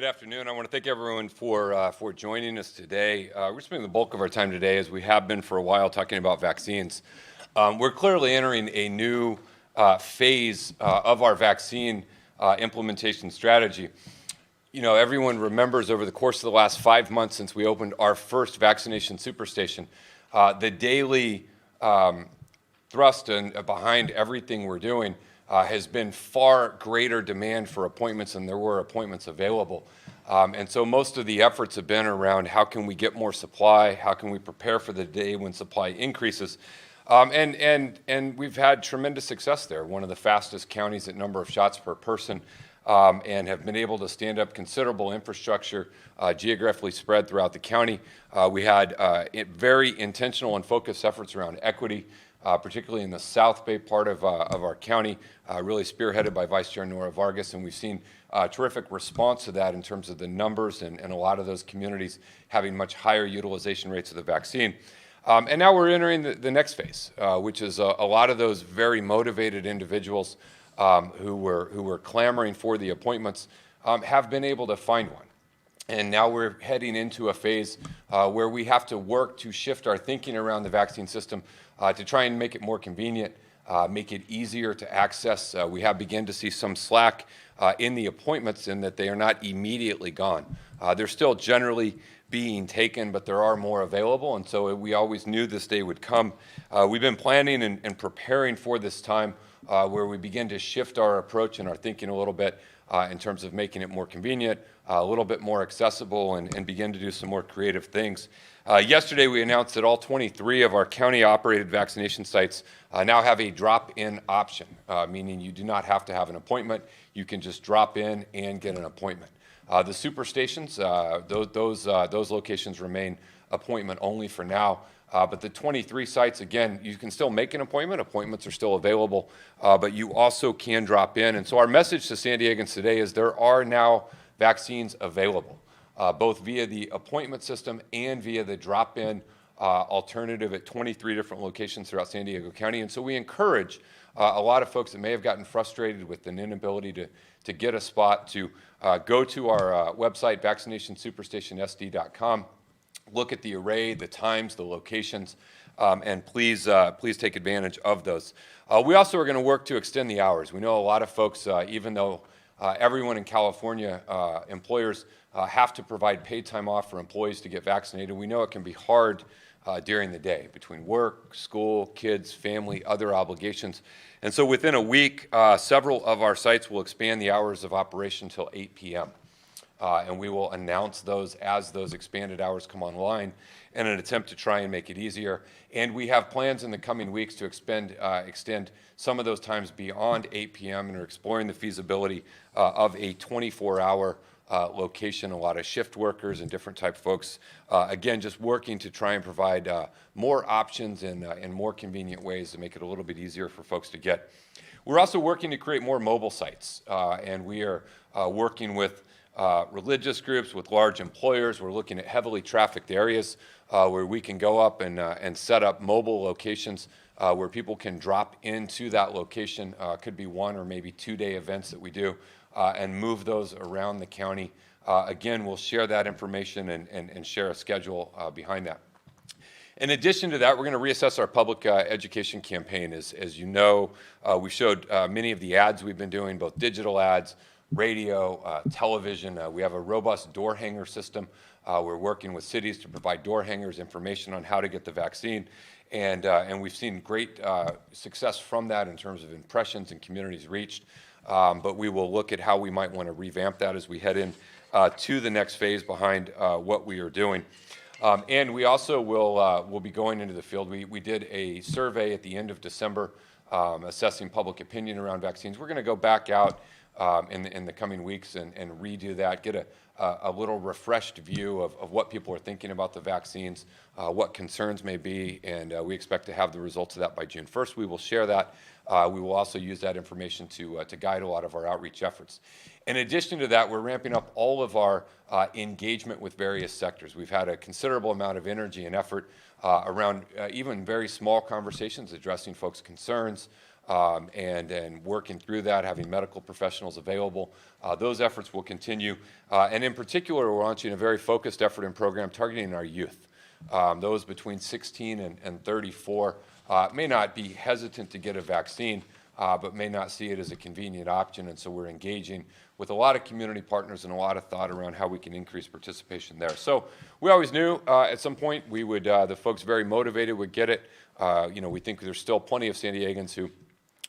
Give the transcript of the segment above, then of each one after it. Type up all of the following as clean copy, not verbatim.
Good afternoon. I want to thank everyone for joining us today. We're spending the bulk of our time today, as we have been for a while, talking about vaccines. We're clearly entering a new phase of our vaccine implementation strategy. You know, everyone remembers over the course of the last 5 months since we opened our first vaccination superstation, the daily thrust behind everything we're doing has been far greater demand for appointments than there were appointments available. And so most of the efforts have been around how can we get more supply, how can we prepare for the day when supply increases. And we've had tremendous success there. One of the fastest counties at number of shots per person, and have been able to stand up considerable infrastructure geographically spread throughout the county. We had very intentional and focused efforts around equity, particularly in the South Bay part of our county, really spearheaded by Vice Chair Nora Vargas, and we've seen terrific response to that in terms of the numbers and a lot of those communities having much higher utilization rates of the vaccine. And now we're entering the next phase, which is a lot of those very motivated individuals who were clamoring for the appointments have been able to find one. And now we're heading into a phase where we have to work to shift our thinking around the vaccine system to try and make it more convenient, make it easier to access. We have begun to see some slack in the appointments in that they are not immediately gone. They're still generally being taken, but there are more available, and so we always knew this day would come. We've been planning and preparing for this time where we begin to shift our approach and our thinking a little bit in terms of making it more convenient, a little bit more accessible, and begin to do some more creative things. Yesterday, we announced that all 23 of our county-operated vaccination sites now have a drop-in option, meaning you do not have to have an appointment. You can just drop in and get an appointment. The superstations, those locations remain appointment only for now. But the 23 sites, again, you can still make an appointment. Appointments are still available, but you also can drop in. And so our message to San Diegans today is there are now vaccines available, both via the appointment system and via the drop-in alternative at 23 different locations throughout San Diego County. And so we encourage a lot of folks that may have gotten frustrated with an inability to get a spot to go to our website, vaccinationsuperstationsd.com. Look at the array, the times, the locations, and please take advantage of those. We also are going to work to extend the hours. We know a lot of folks, even though everyone in California, employers have to provide paid time off for employees to get vaccinated. We know it can be hard during the day between work, school, kids, family, other obligations. And so within a week, several of our sites will expand the hours of operation till 8 p.m. And we will announce those as those expanded hours come online in an attempt to try and make it easier. And we have plans in the coming weeks to extend some of those times beyond 8 p.m. and are exploring the feasibility of a 24-hour location. A lot of shift workers and different type folks, again, just working to try and provide more options and more convenient ways to make it a little bit easier for folks to get. We're also working to create more mobile sites, and we are working with religious groups, with large employers. We're looking at heavily trafficked areas where we can go up and set up mobile locations where people can drop into that location. Could be 1 or maybe 2-day events that we do, and move those around the county. Again, we'll share that information and share a schedule behind that. In addition to that, we're going to reassess our public education campaign. As you know, we showed many of the ads we've been doing, both digital ads, radio, television. We have a robust door hanger system. We're working with cities to provide door hangers, information on how to get the vaccine. And we've seen great success from that in terms of impressions and communities reached. But we will look at how we might want to revamp that as we head in to the next phase behind what we are doing. And we also will be going into the field. We did a survey at the end of December assessing public opinion around vaccines. We're going to go back out in the coming weeks and redo that, get a little refreshed view of what people are thinking about the vaccines, what concerns may be, and we expect to have the results of that by June 1st. We will share that. We will also use that information to guide a lot of our outreach efforts. In addition to that, we're ramping up all of our engagement with various sectors. We've had a considerable amount of energy and effort around even very small conversations addressing folks' concerns, and working through that, having medical professionals available. Those efforts will continue. And And in particular, we're launching a very focused effort and program targeting our youth. Those between 16 and 34 may not be hesitant to get a vaccine, but may not see it as a convenient option. And so we're engaging with a lot of community partners and a lot of thought around how we can increase participation there. So we always knew at some point we would, the folks very motivated would get it. We think there's still plenty of San Diegans who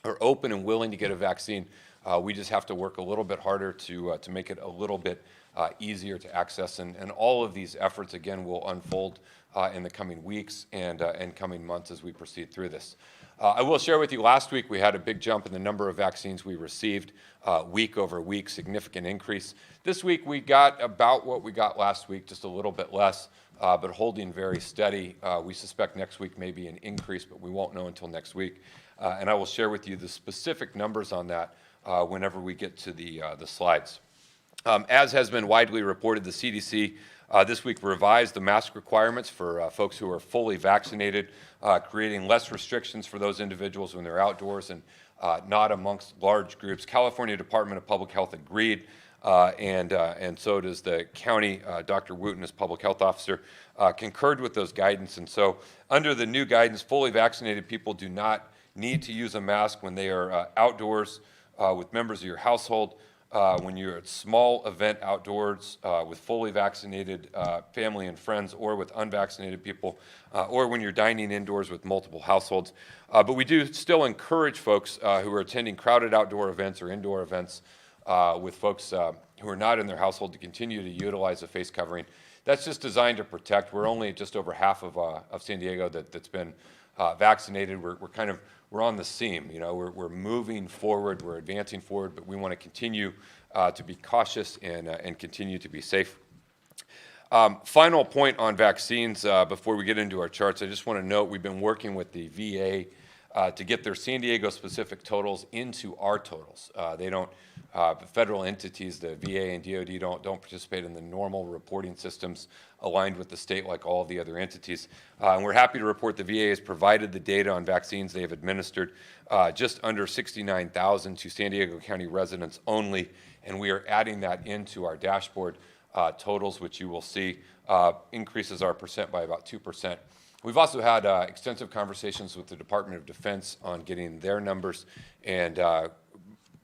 are open and willing to get a vaccine. We just have to work a little bit harder to make it a little bit easier to access. And all of these efforts, again, will unfold in the coming weeks and coming months as we proceed through this. I will share with you, last week we had a big jump in the number of vaccines we received, week over week, significant increase. This week we got about what we got last week, just a little bit less, but holding very steady. We suspect next week may be an increase, but we won't know until next week. And I will share with you the specific numbers on that whenever we get to the slides. As has been widely reported, the CDC this week revised the mask requirements for folks who are fully vaccinated, creating less restrictions for those individuals when they're outdoors and not amongst large groups. California Department of Public Health agreed, and so does the county. Dr. Wooten, as public health officer, concurred with those guidance. And so under the new guidance, fully vaccinated people do not need to use a mask when they are outdoors with members of your household, when you're at small event outdoors with fully vaccinated family and friends, or with unvaccinated people, or when you're dining indoors with multiple households. But we do still encourage folks who are attending crowded outdoor events or indoor events with folks who are not in their household to continue to utilize a face covering. That's just designed to protect. We're only just over half of San Diego that's been vaccinated. We're on the seam. We're moving forward, we're advancing forward, but we want to continue to be cautious and continue to be safe. Final point on vaccines before we get into our charts. I just want to note we've been working with the VA to get their San Diego specific totals into our totals. They don't, federal entities, the VA and DoD don't participate in the normal reporting systems aligned with the state like all of the other entities. And we're happy to report the VA has provided the data on vaccines they have administered, just under 69,000 to San Diego County residents only, and we are adding that into our dashboard totals, which you will see increases our percent by about 2%. We've also had extensive conversations with the Department of Defense on getting their numbers, and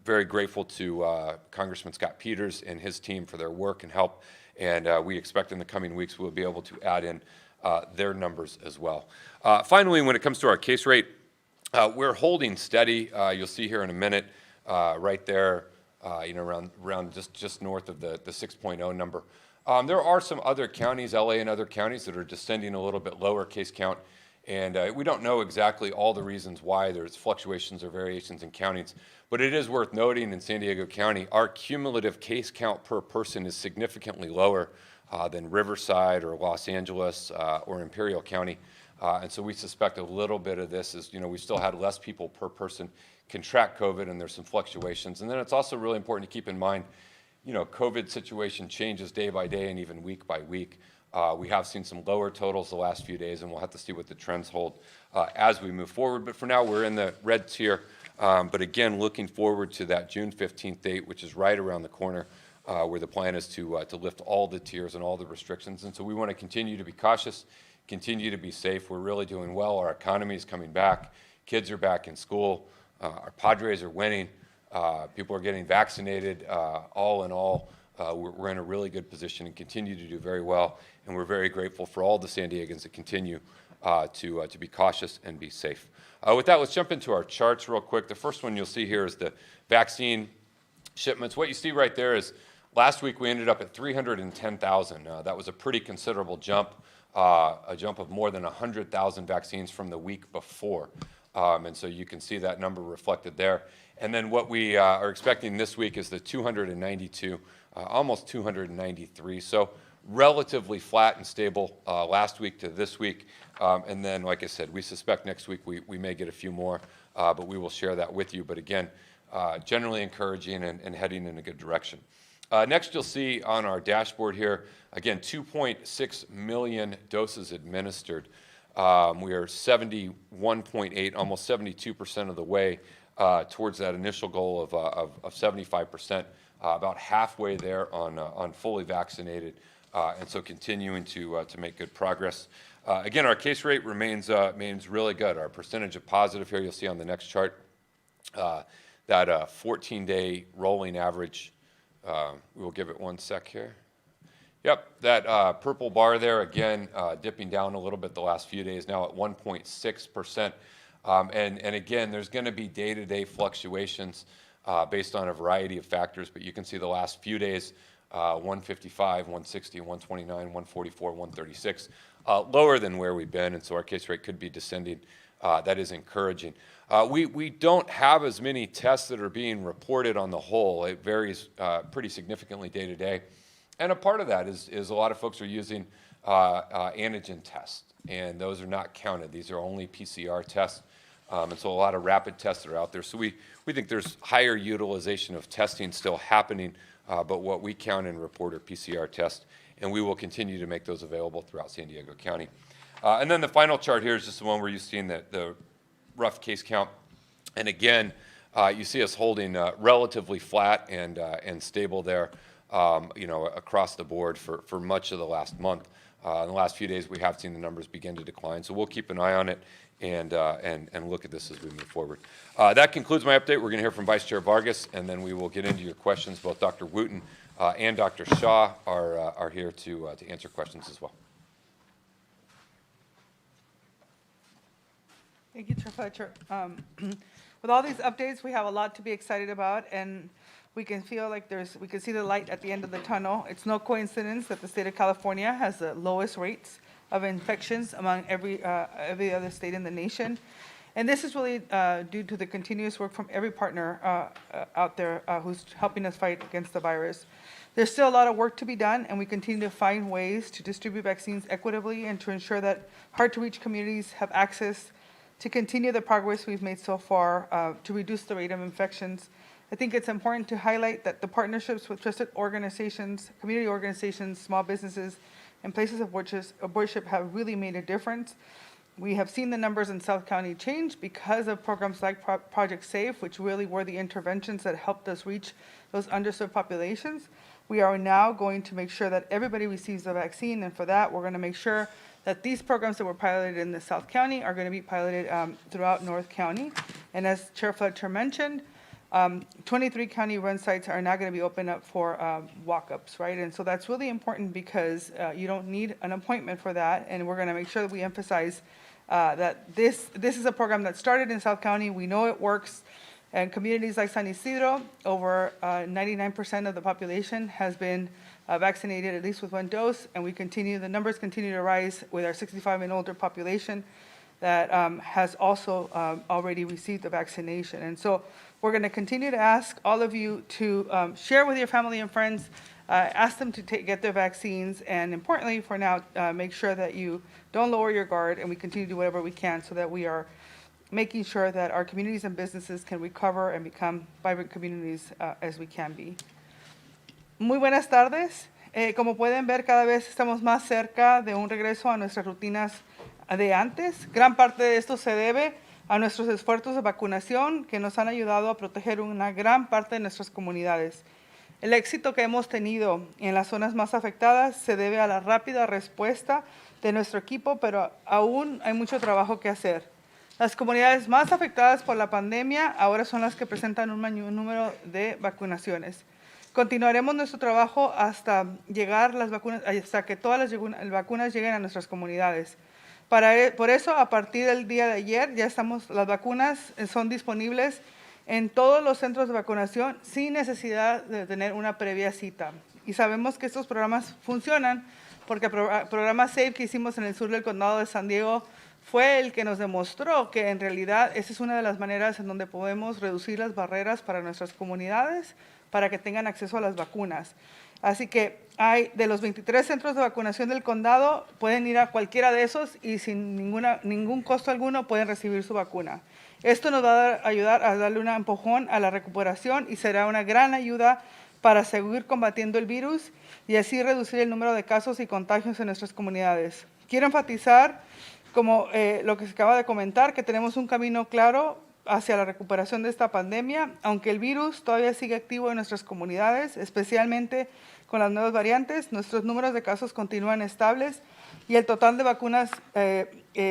very grateful to Congressman Scott Peters and his team for their work and help, and we expect in the coming weeks we'll be able to add in their numbers as well. Finally, when it comes to our case rate, we're holding steady. You'll see here in a minute, right there, around just north of the 6.0 number. There are some other counties, LA and other counties, that are descending a little bit lower case count, and we don't know exactly all the reasons why. There's fluctuations or variations in counties, but it is worth noting in San Diego County, our cumulative case count per person is significantly lower than Riverside or Los Angeles or Imperial County, and so we suspect a little bit of this is, we still had less people per person contract COVID, and there's some fluctuations. And then it's also really important to keep in mind, COVID situation changes day by day and even week by week. We have seen some lower totals the last few days, and we'll have to see what the trends hold as we move forward. But for now, we're in the red tier. But again, looking forward to that June 15th date, which is right around the corner, where the plan is to lift all the tiers and all the restrictions. And so we want to continue to be cautious, continue to be safe. We're really doing well. Our economy is coming back. Kids are back in school. Our Padres are winning. People are getting vaccinated. All in all, we're in a really good position and continue to do very well. And we're very grateful for all the San Diegans that continue to be cautious and be safe. With that, let's jump into our charts real quick. The first one you'll see here is the vaccine shipments. What you see right there is last week we ended up at 310,000. That was a pretty considerable jump, a jump of more than 100,000 vaccines from the week before. And so you can see that number reflected there. And then what we are expecting this week is the 292, almost 293. So relatively flat and stable last week to this week. And then, like I said, we suspect next week we may get a few more, but we will share that with you. But again, generally encouraging and heading in a good direction. Next, you'll see on our dashboard here, again, 2.6 million doses administered. We are 71.8, almost 72% of the way towards that initial goal of 75%. about halfway there on fully vaccinated, and so continuing to make good progress. Again, our case rate remains really good. Our percentage of positive here, you'll see on the next chart, that 14-day rolling average. We will give it one sec here. Yep, that purple bar there, again, dipping down a little bit the last few days, now at 1.6%. And again, there's going to be day-to-day fluctuations based on a variety of factors, but you can see the last few days, 155, 160, 129, 144, 136, lower than where we've been, and so our case rate could be descending. That is encouraging. We don't have as many tests that are being reported on the whole. It varies pretty significantly day to day. And a part of that is a lot of folks are using antigen tests, and those are not counted. These are only PCR tests, and so a lot of rapid tests are out there. So we think there's higher utilization of testing still happening, but what we count and report are PCR tests, and we will continue to make those available throughout San Diego County. And then the final chart here is just the one where you've seen the rough case count. And again, you see us holding relatively flat and stable there, across the board for much of the last month. In the last few days, we have seen the numbers begin to decline, so we'll keep an eye on it and look at this as we move forward. That concludes my update. We're going to hear from Vice Chair Vargas, and then we will get into your questions. Both Dr. Wooten and Dr. Shaw are here to answer questions as well. Thank you, Chair Fletcher. With all these updates, we have a lot to be excited about, and we can feel like we can see the light at the end of the tunnel. It's no coincidence that the state of California has the lowest rates of infections among every other state in the nation. And this is really due to the continuous work from every partner out there who's helping us fight against the virus. There's still a lot of work to be done, and we continue to find ways to distribute vaccines equitably and to ensure that hard-to-reach communities have access to continue the progress we've made so far to reduce the rate of infections. I think it's important to highlight that the partnerships with trusted organizations, community organizations, small businesses, and places of worship have really made a difference. We have seen the numbers in South County change because of programs like Project SAFE, which really were the interventions that helped us reach those underserved populations. We are now going to make sure that everybody receives the vaccine, and for that, we're going to make sure that these programs that were piloted in the South County are going to be piloted throughout North County. And as Chair Fletcher mentioned, 23 county-run sites are now going to be open up for walk-ups, right? And so that's really important because you don't need an appointment for that, and we're going to make sure that we emphasize that this is a program that started in South County. We know it works, and communities like San Isidro, over 99% of the population has been vaccinated at least with one dose, and the numbers continue to rise with our 65 and older population that has also already received the vaccination. And so we're going to continue to ask all of you to share with your family and friends, ask them to get their vaccines, and importantly for now, make sure that you don't lower your guard, and we continue to do whatever we can so that we are making sure that our communities and businesses can recover and become vibrant communities as we can be. Muy buenas tardes. Como pueden ver, cada vez estamos más cerca de un regreso a nuestras rutinas de antes. Gran parte de esto se debe a nuestros esfuerzos de vacunación que nos han ayudado a proteger una gran parte de nuestras comunidades. El éxito que hemos tenido en las zonas más afectadas se debe a la rápida respuesta de nuestro equipo, pero aún hay mucho trabajo que hacer. Las comunidades más afectadas por la pandemia ahora son las que presentan un mayor número de vacunaciones. Continuaremos nuestro trabajo hasta que todas las vacunas lleguen a nuestras comunidades. Por eso, a partir del día de ayer, las vacunas son disponibles en todos los centros de vacunación sin necesidad de tener una previa cita. Y sabemos que estos programas funcionan porque el programa SAFE que hicimos en el sur del condado de San Diego fue el que nos demostró que en realidad esa es una de las maneras en donde podemos reducir las barreras para nuestras comunidades para que tengan acceso a las vacunas. Así que de los 23 centros de vacunación del condado, pueden ir a cualquiera de esos y sin ningún costo alguno pueden recibir su vacuna. Esto nos va a ayudar a darle un empujón a la recuperación y será una gran ayuda para seguir combatiendo el virus y así reducir el número de casos y contagios en nuestras comunidades. Quiero enfatizar, como lo que se acaba de comentar, que tenemos un camino claro hacia la recuperación de esta pandemia, aunque el virus todavía sigue activo en nuestras comunidades, especialmente con las nuevas variantes, nuestros números de casos continúan estables y el total de vacunas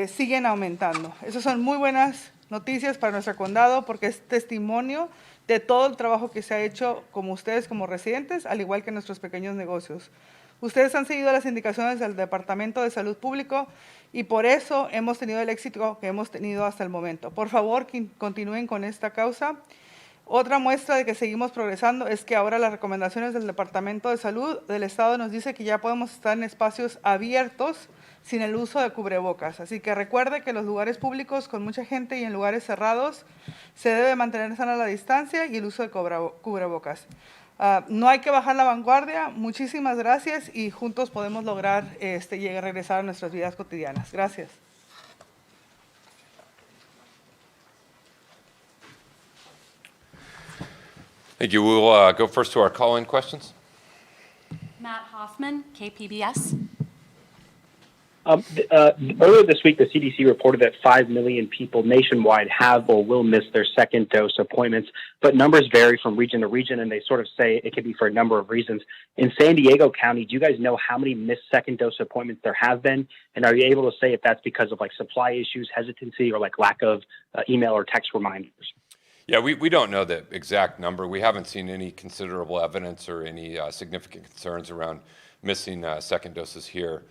siguen aumentando. Esas son muy buenas noticias para nuestro condado porque es testimonio de todo el trabajo que se ha hecho como ustedes como residentes, al igual que nuestros pequeños negocios. Ustedes han seguido las indicaciones del Departamento de Salud Público y por eso hemos tenido el éxito que hemos tenido hasta el momento. Por favor, continúen con esta causa. Otra muestra de que seguimos progresando es que ahora las recomendaciones del Departamento de Salud del Estado nos dice que ya podemos estar en espacios abiertos sin el uso de cubrebocas. Así que recuerde que en los lugares públicos con mucha gente y en lugares cerrados se debe mantener sana la distancia y el uso de cubrebocas. No hay que bajar la vanguardia. Muchísimas gracias y juntos podemos lograr regresar a nuestras vidas cotidianas. Gracias. Thank you. We'll go first to our call-in questions. Matt Hoffman, KPBS. Earlier this week, the CDC reported that 5 million people nationwide have or will miss their second dose appointments, but numbers vary from region to region, and they sort of say it could be for a number of reasons. In San Diego County, do you guys know how many missed second dose appointments there have been? And are you able to say if that's because of like supply issues, hesitancy, or like lack of email or text reminders? Yeah, we don't know the exact number. We haven't seen any considerable evidence or any significant concerns around missing second doses here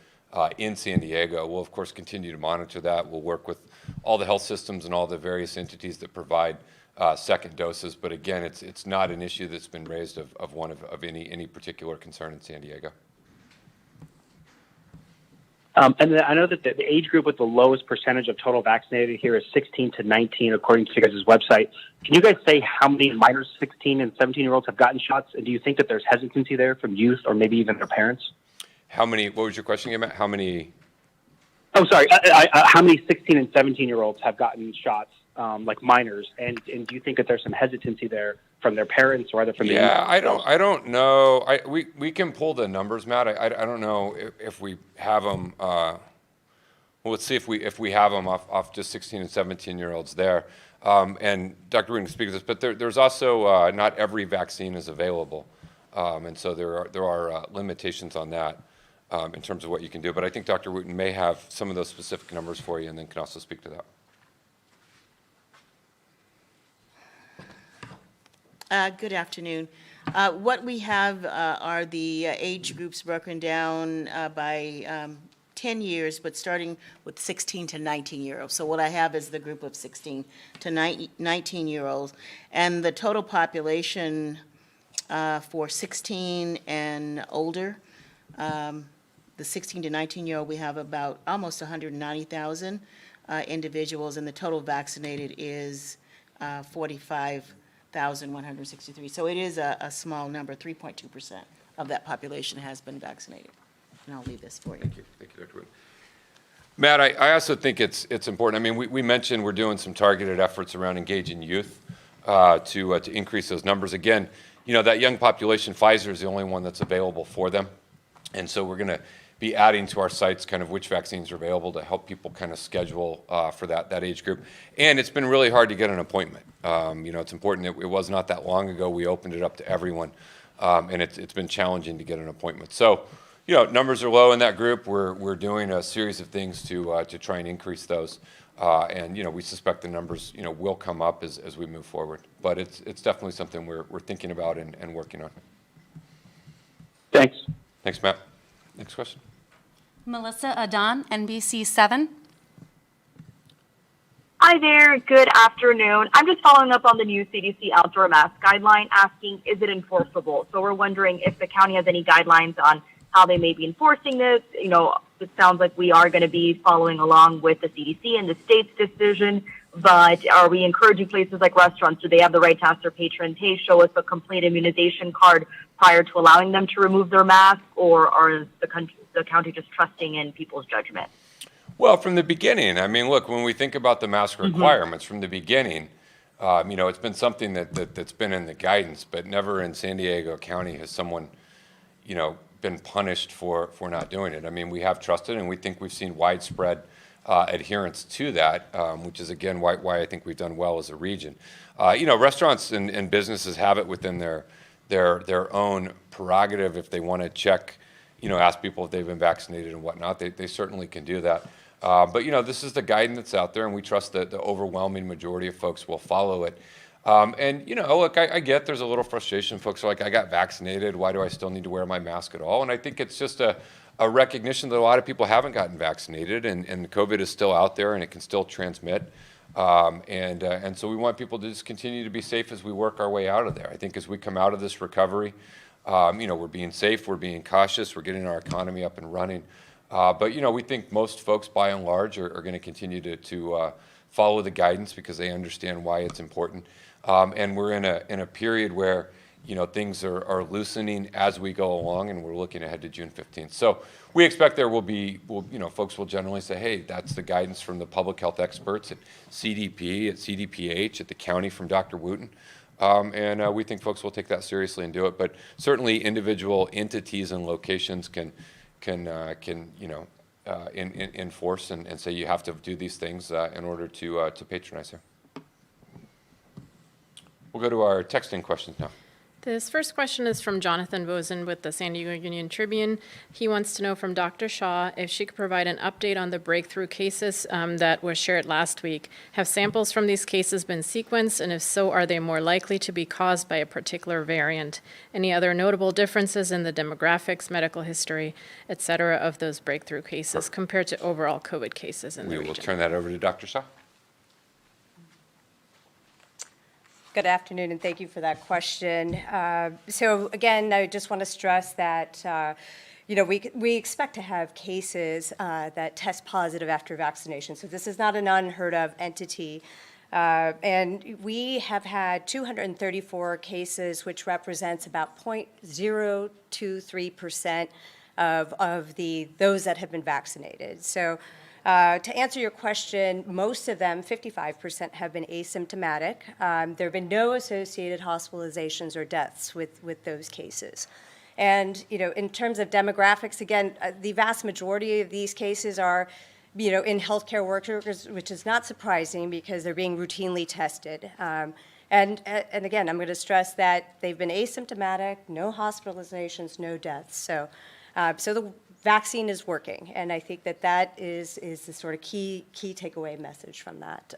in San Diego. We'll, of course, continue to monitor that. We'll work with all the health systems and all the various entities that provide second doses. But again, it's not an issue that's been raised of any particular concern in San Diego. And then I know that the age group with the lowest percentage of total vaccinated here is 16 to 19, according to you guys' website. Can you guys say how many minors, 16 and 17-year-olds, have gotten shots? And do you think that there's hesitancy there from youth or maybe even their parents? How many? What was your question again, Matt? How many? Oh, sorry. How many 16 and 17-year-olds have gotten shots, like minors? And do you think that there's some hesitancy there from their parents or either from the youth? Yeah, I don't know. We can pull the numbers, Matt. I don't know if we have them. Well, let's see if we have them off just 16 and 17-year-olds there. And Dr. Wooten can speak to this, but there's also not every vaccine is available, and so there are limitations on that. In terms of what you can do. But I think Dr. Wooten may have some of those specific numbers for you and then can also speak to that. Good afternoon. What we have are the age groups broken down by 10 years, but starting with 16 to 19-year-olds. So what I have is the group of 16 to 19-year-olds. And the total population for 16 and older, the 16 to 19-year-old, we have about almost 190,000 individuals, and the total vaccinated is 45,163. So it is a small number. 3.2% of that population has been vaccinated. And I'll leave this for you. Thank you, Dr. Wooten. Matt, I also think it's important. I mean, we mentioned we're doing some targeted efforts around engaging youth to increase those numbers. Again, you know, that young population, Pfizer is the only one that's available for them, and so we're going to be adding to our sites kind of which vaccines are available to help people kind of schedule for that age group. And it's been really hard to get an appointment. You know, it's important that it was not that long ago we opened it up to everyone, and it's been challenging to get an appointment. So, you know, numbers are low in that group. We're doing a series of things to try and increase those. And, you know, we suspect the numbers, you know, will come up as we move forward. But it's definitely something we're thinking about and working on. Thanks. Thanks, Matt. Next question. Melissa Adan, NBC7. Hi there. Good afternoon. I'm just following up on the new CDC outdoor mask guideline, asking, is it enforceable? So we're wondering if the county has any guidelines on how they may be enforcing this. You know, it sounds like we are going to be following along with the CDC and the state's decision, but are we encouraging places like restaurants? Do they have the right to ask their patrons, hey, show us a complete immunization card prior to allowing them to remove their mask, or are the county just trusting in people's judgment? Well, from the beginning, I mean, look, when we think about the mask requirements from the beginning, you know, it's been something that's been in the guidance, but never in San Diego County has someone, you know, been punished for not doing it. I mean, we have trusted, and we think we've seen widespread adherence to that, which is, again, why I think we've done well as a region. Restaurants and businesses have it within their own prerogative if they want to check, ask people if they've been vaccinated and whatnot. They certainly can do that. But this is the guidance that's out there, and we trust that the overwhelming majority of folks will follow it. Look, I get there's a little frustration. Folks are like, I got vaccinated. Why do I still need to wear my mask at all? And I think it's just a recognition that a lot of people haven't gotten vaccinated, and COVID is still out there, and it can still transmit. And so we want people to just continue to be safe as we work our way out of there. I think as we come out of this recovery, we're being safe, we're being cautious, we're getting our economy up and running. But we think most folks, by and large, are going to continue to follow the guidance because they understand why it's important. And we're in a period where things are loosening as we go along, and we're looking ahead to June 15th. So we expect there will be, folks will generally say, hey, that's the guidance from the public health experts at CDP, at CDPH, at the county from Dr. Wooten. And we think folks will take that seriously and do it. But certainly individual entities and locations can enforce and say you have to do these things in order to patronize here. We'll go to our texting questions now. This first question is from Jonathan Vosen with the San Diego Union Tribune. He wants to know from Dr. Shaw if she could provide an update on the breakthrough cases that were shared last week. Have samples from these cases been sequenced, and if so, are they more likely to be caused by a particular variant? Any other notable differences in the demographics, medical history, et cetera, of those breakthrough cases compared to overall COVID cases in the region? We will turn that over to Dr. Shaw. Good afternoon, and thank you for that question. So again, I just want to stress that we expect to have cases that test positive after vaccination. So this is not an unheard of entity. And we have had 234 cases, which represents about 0.023% of those that have been vaccinated. So to answer your question, most of them, 55%, have been asymptomatic. There have been no associated hospitalizations or deaths with those cases. And, in terms of demographics, again, the vast majority of these cases are, in healthcare workers, which is not surprising because they're being routinely tested. And again, I'm going to stress that they've been asymptomatic, no hospitalizations, no deaths. So the vaccine is working, and I think that is the sort of key takeaway message from that.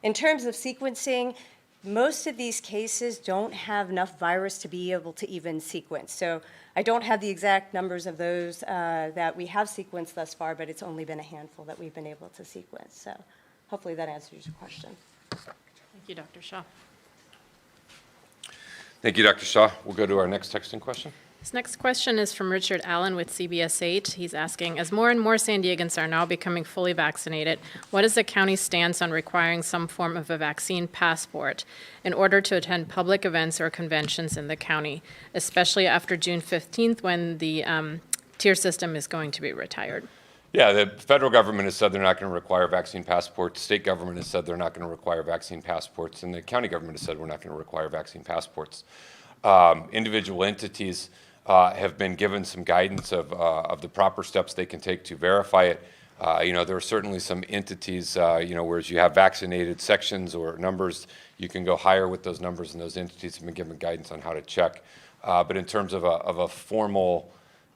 In terms of sequencing, most of these cases don't have enough virus to be able to even sequence. So I don't have the exact numbers of those that we have sequenced thus far, but it's only been a handful that we've been able to sequence. So hopefully that answers your question. Thank you, Dr. Shaw. Thank you, Dr. Shaw. We'll go to our next texting question. This next question is from Richard Allen with CBS 8. He's asking, as more and more San Diegans are now becoming fully vaccinated, what is the county's stance on requiring some form of a vaccine passport in order to attend public events or conventions in the county, especially after June 15th when the tier system is going to be retired? Yeah, the federal government has said they're not going to require vaccine passports. State government has said they're not going to require vaccine passports. And the county government has said we're not going to require vaccine passports. Individual entities have been given some guidance of the proper steps they can take to verify it. There are certainly some entities, whereas you have vaccinated sections or numbers, you can go higher with those numbers, and those entities have been given guidance on how to check. But in terms of a formal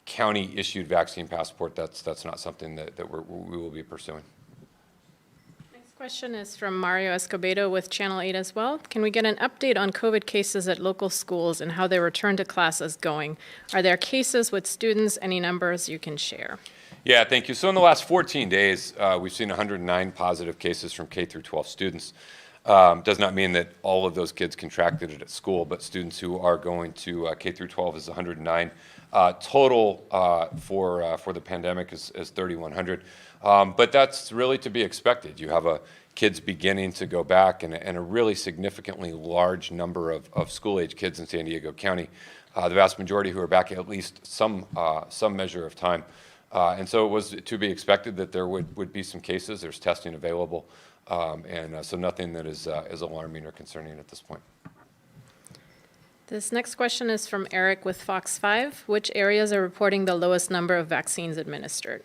county-issued vaccine passport, that's not something that we will be pursuing. Next question is from Mario Escobedo with Channel 8 as well. Can we get an update on COVID cases at local schools and how their return to class is going? Are there cases with students? Any numbers you can share? Yeah, thank you. So in the last 14 days, we've seen 109 positive cases from K through 12 students. Does not mean that all of those kids contracted it at school, but students who are going to K through 12 is 109. Total for the pandemic is 3,100. But that's really to be expected. You have kids beginning to go back and a really significantly large number of school-age kids in San Diego County, the vast majority who are back at least some measure of time. And so it was to be expected that there would be some cases. There's testing available, and so nothing that is alarming or concerning at this point. This next question is from Eric with Fox 5. Which areas are reporting the lowest number of vaccines administered?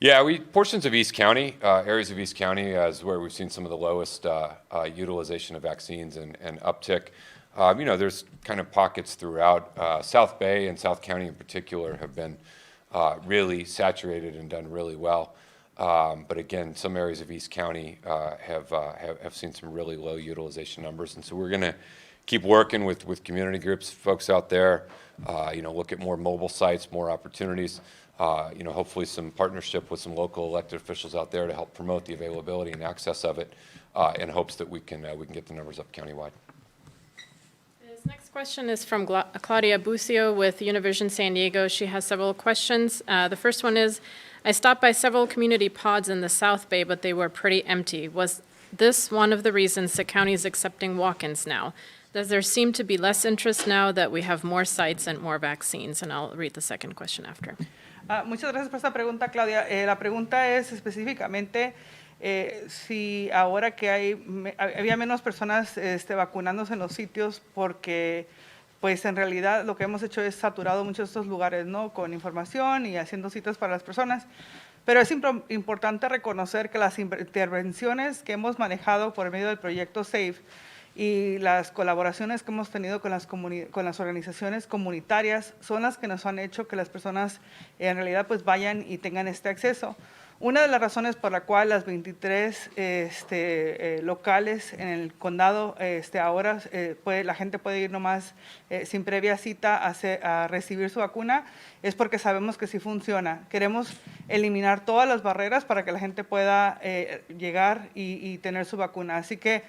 Yeah, portions of East County, areas of East County is where we've seen some of the lowest utilization of vaccines and uptick. There's kind of pockets throughout. South Bay and South County in particular have been really saturated and done really well. But again, some areas of East County have seen some really low utilization numbers. And so we're going to keep working with community groups, folks out there, look at more mobile sites, more opportunities. Hopefully some partnership with some local elected officials out there to help promote the availability and access of it, in hopes that we can get the numbers up countywide. This next question is from Claudia Bucio with Univision San Diego. She has several questions. The first one is, I stopped by several community pods in the South Bay, but they were pretty empty. Was this one of the reasons the county is accepting walk-ins now? Does there seem to be less interest now that we have more sites and more vaccines? And I'll read the second question after. Muchas gracias por esta pregunta, Claudia. La pregunta es específicamente si ahora que había menos personas vacunándose en los sitios, porque pues en realidad lo que hemos hecho es saturado muchos de estos lugares, ¿no? Con información y haciendo citas para las personas. Pero es importante reconocer que las intervenciones que hemos manejado por medio del proyecto SAFE y las colaboraciones que hemos tenido con las organizaciones comunitarias son las que nos han hecho que las personas en realidad pues vayan y tengan este acceso. Una de las razones por la cual las 23 locales en el condado ahora la gente puede ir nomás sin previa cita a recibir su vacuna es porque sabemos que sí funciona. Queremos eliminar todas las barreras para que la gente pueda llegar y tener su vacuna. Así que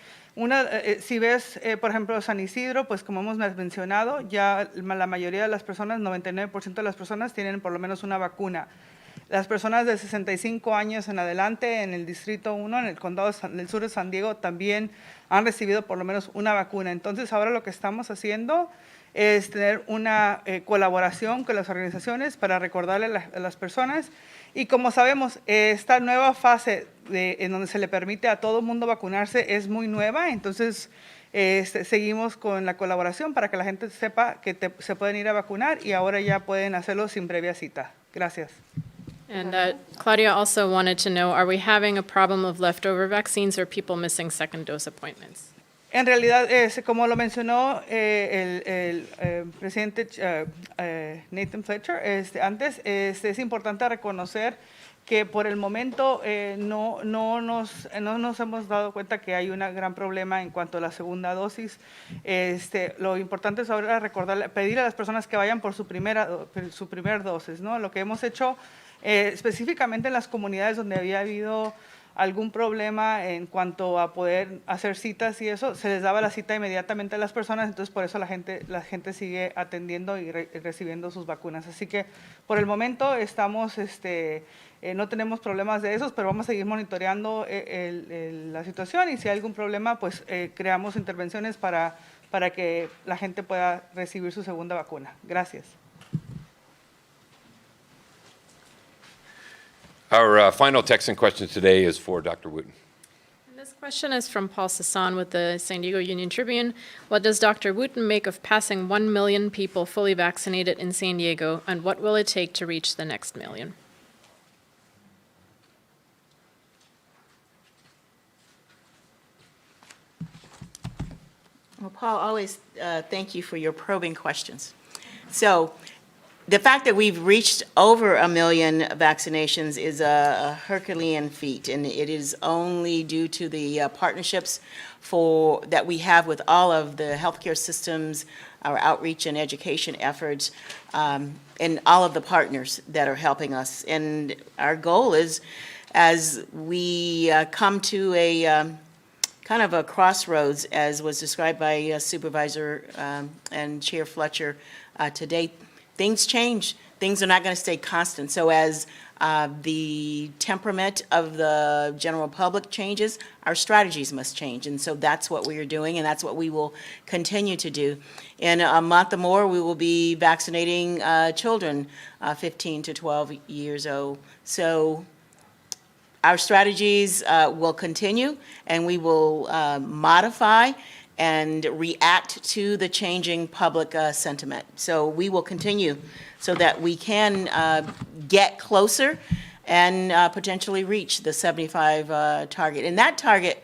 si ves, por ejemplo, San Isidro, pues como hemos mencionado, ya la mayoría de las personas, 99% de las personas tienen por lo menos una vacuna. Las personas de 65 años en adelante en el Distrito 1, en el Condado del Sur de San Diego, también han recibido por lo menos una vacuna. Entonces, ahora lo que estamos haciendo es tener una colaboración con las organizaciones para recordarle a las personas. Y como sabemos, esta nueva fase en donde se le permite a todo el mundo vacunarse es muy nueva, entonces seguimos con la colaboración para que la gente sepa que se pueden ir a vacunar y ahora ya pueden hacerlo sin previa cita. Gracias. And Claudia also wanted to know, are we having a problem of leftover vaccines or people missing second dose appointments? En realidad, como lo mencionó el presidente Nathan Fletcher antes, es importante reconocer que por el momento no nos hemos dado cuenta que hay un gran problema en cuanto a la segunda dosis. Lo importante es ahora pedir a las personas que vayan por su primer dosis, ¿no? Lo que hemos hecho específicamente en las comunidades donde había habido algún problema en cuanto a poder hacer citas y eso, se les daba la cita inmediatamente a las personas, entonces por eso la gente sigue atendiendo y recibiendo sus vacunas. Así que por el momento estamos, no tenemos problemas de esos, pero vamos a seguir monitoreando la situación y si hay algún problema, pues creamos intervenciones para que la gente pueda recibir su segunda vacuna. Gracias. Our final text and question today is for Dr. Wooten. And this question is from Paul Sasan with the San Diego Union Tribune. What does Dr. Wooten make of passing 1 million people fully vaccinated in San Diego, and what will it take to reach the next million? Well, Paul, always thank you for your probing questions. So the fact that we've reached over 1 million vaccinations is a Herculean feat, and it is only due to the partnerships that we have with all of the healthcare systems, our outreach and education efforts, and all of the partners that are helping us. And our goal is, as we come to a kind of a crossroads, as was described by Supervisor and Chair Fletcher today, things change. Things are not going to stay constant. So as the temperament of the general public changes, our strategies must change. And so that's what we are doing, and that's what we will continue to do. In a month or more, we will be vaccinating children 15 to 12 years old. So our strategies will continue, and we will modify and react to the changing public sentiment. So we will continue so that we can get closer and potentially reach the 75 target. And that target,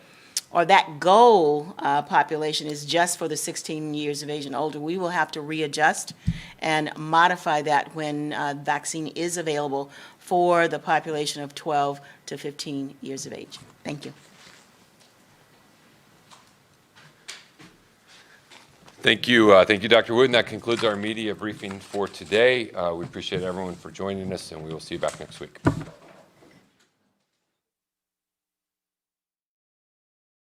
or that goal population, is just for the 16 years of age and older. We will have to readjust and modify that when vaccine is available for the population of 12 to 15 years of age. Thank you. Thank you, Dr. Wood. And that concludes our media briefing for today. We appreciate everyone for joining us, and we will see you back next week.